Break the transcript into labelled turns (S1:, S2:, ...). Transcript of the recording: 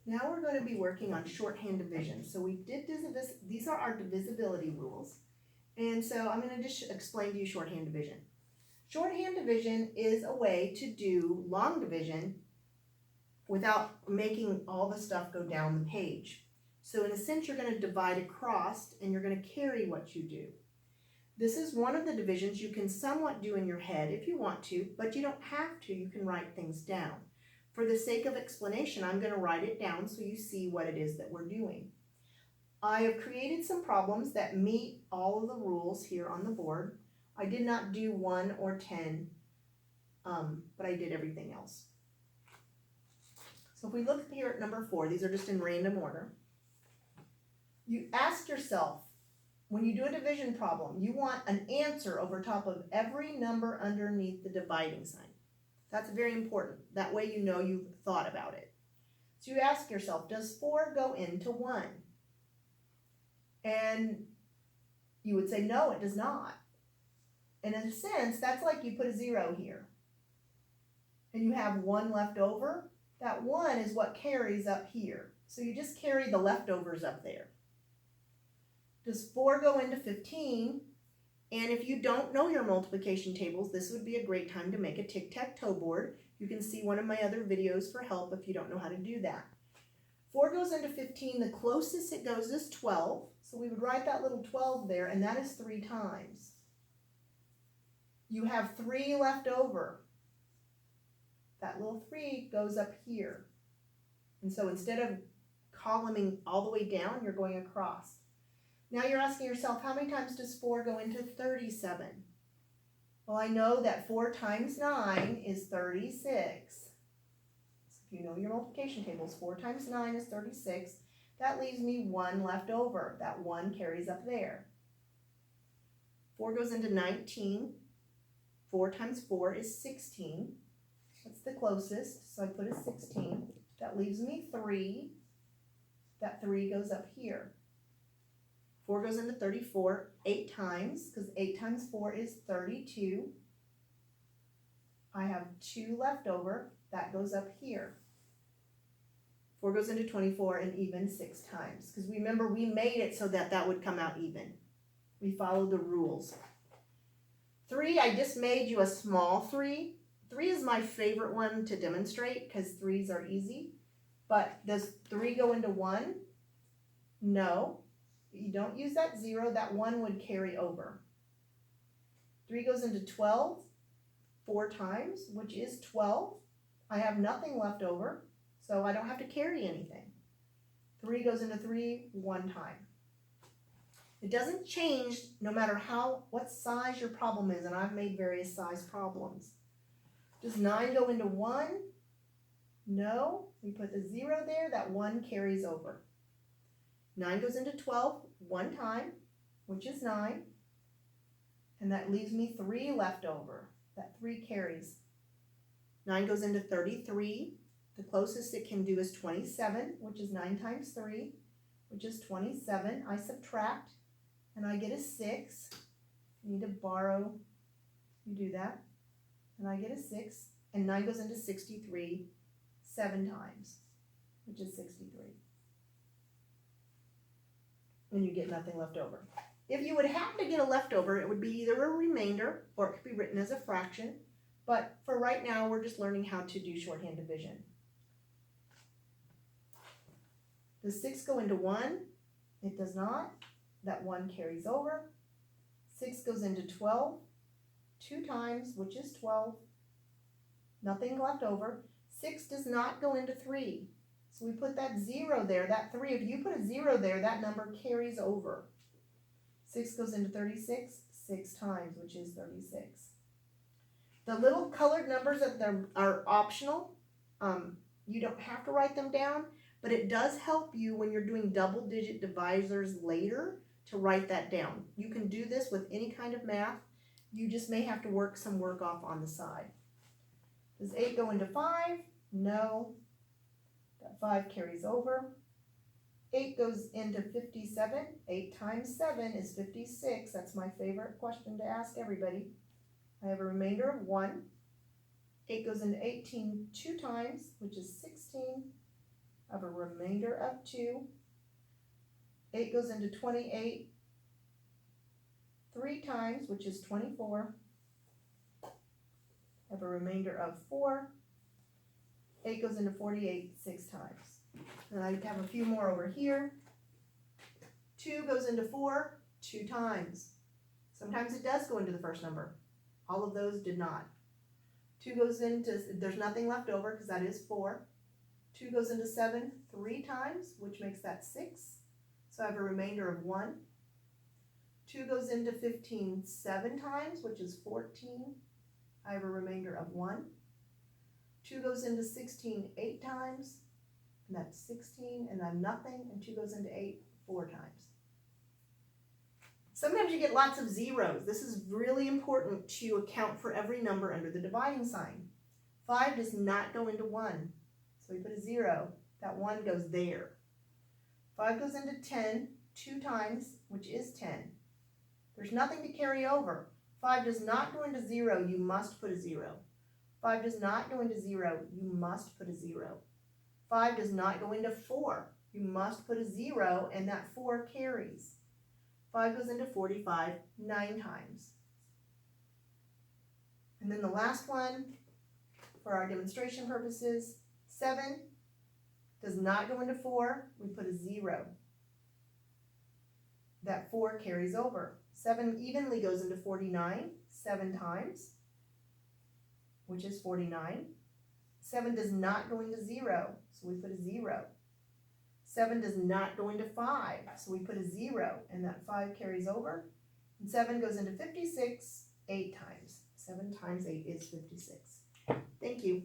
S1: Now we're going to be working on shorthand division. So we did these are our divisibility rules. And so I'm going to just explain to you shorthand division. Shorthand division is a way to do long division without making all the stuff go down the page. So in a sense, you're going to divide across and you're going to carry what you do. This is one of the divisions you can somewhat do in your head if you want to, but you don't have to. You can write things down. For the sake of explanation, I'm going to write it down so you see what it is that we're doing. I have created some problems that meet all of the rules here on the board. I did not do 1 or 10, but I did everything else. So if we look here at number 4, these are just in random order. You ask yourself, when you do a division problem, you want an answer over top of every number underneath the dividing sign. That's very important. That way you know you've thought about it. So you ask yourself, does 4 go into 1? And you would say, no, it does not. And in a sense, that's like you put a 0 here. And you have 1 left over. That 1 is what carries up here. So you just carry the leftovers up there. Does 4 go into 15? And if you don't know your multiplication tables, this would be a great time to make a tic-tac-toe board. You can see one of my other videos for help if you don't know how to do that. 4 goes into 15. The closest it goes is 12. So we would write that little 12 there, and that is 3 times. You have 3 left over. That little 3 goes up here. And so instead of columning all the way down, you're going across. Now you're asking yourself, how many times does 4 go into 37? Well, I know that 4 times 9 is 36. So if you know your multiplication tables, 4 times 9 is 36. That leaves me 1 left over. That 1 carries up there. 4 goes into 19. 4 times 4 is 16. That's the closest, so I put a 16. That leaves me 3. That 3 goes up here. 4 goes into 34 8 times, because 8 times 4 is 32. I have 2 left over. That goes up here. 4 goes into 24 and even 6 times, because remember we made it so that that would come out even. We followed the rules. 3, I just made you a small 3. 3 is my favorite one to demonstrate because 3s are easy. But does 3 go into 1? No. You don't use that 0. That 1 would carry over. 3 goes into 12 4 times, which is 12. I have nothing left over, so I don't have to carry anything. 3 goes into 3 1 time. It doesn't change no matter what size your problem is, and I've made various size problems. Does 9 go into 1? No. We put the 0 there. That 1 carries over. 9 goes into 12 1 time, which is 9. And that leaves me 3 left over. That 3 carries. 9 goes into 33. The closest it can do is 27, which is 9 times 3, which is 27. I subtract, and I get a 6. You need to borrow. You do that. And I get a 6. And 9 goes into 63 7 times, which is 63. And you get nothing left over. If you would happen to get a leftover, it would be either a remainder or it could be written as a fraction. But for right now, we're just learning how to do shorthand division. Does 6 go into 1? It does not. That 1 carries over. 6 goes into 12 2 times, which is 12. Nothing left over. 6 does not go into 3. So we put that 0 there, that 3. If you put a 0 there, that number carries over. 6 goes into 36 6 times, which is 36. The little colored numbers that are optional. You don't have to write them down, but it does help you when you're doing double-digit divisors later to write that down. You can do this with any kind of math. You just may have to work some work off on the side. Does 8 go into 5? No. That 5 carries over. 8 goes into 57. 8 times 7 is 56. That's my favorite question to ask everybody. I have a remainder of 1. 8 goes into 18 2 times, which is 16. I have a remainder of 2. 8 goes into 28 3 times, which is 24. Have a remainder of 4. 8 goes into 48 6 times. And I have a few more over here. 2 goes into 4 2 times. Sometimes it does go into the first number. All of those did not. 2 goes into, there's nothing left over because that is 4. 2 goes into 7 3 times, which makes that 6. So I have a remainder of 1. 2 goes into 15 7 times, which is 14. I have a remainder of 1. 2 goes into 16 8 times, and that's 16, and I'm nothing, and 2 goes into 8 4 times. Sometimes you get lots of zeros. This is really important to account for every number under the dividing sign. 5 does not go into 1, so we put a 0. That 1 goes there. 5 goes into 10 2 times, which is 10. There's nothing to carry over. 5 does not go into 0, you must put a 0. 5 does not go into 0, you must put a 0. 5 does not go into 4, you must put a 0, and that 4 carries. 5 goes into 45 9 times. And then the last one, for our demonstration purposes, 7 does not go into 4, we put a 0. That 4 carries over. 7 evenly goes into 49 7 times, which is 49. 7 does not go into 0, so we put a 0. 7 does not go into 5, so we put a 0, and that 5 carries over. And 7 goes into 56 8 times. 7 times 8 is 56. Thank you.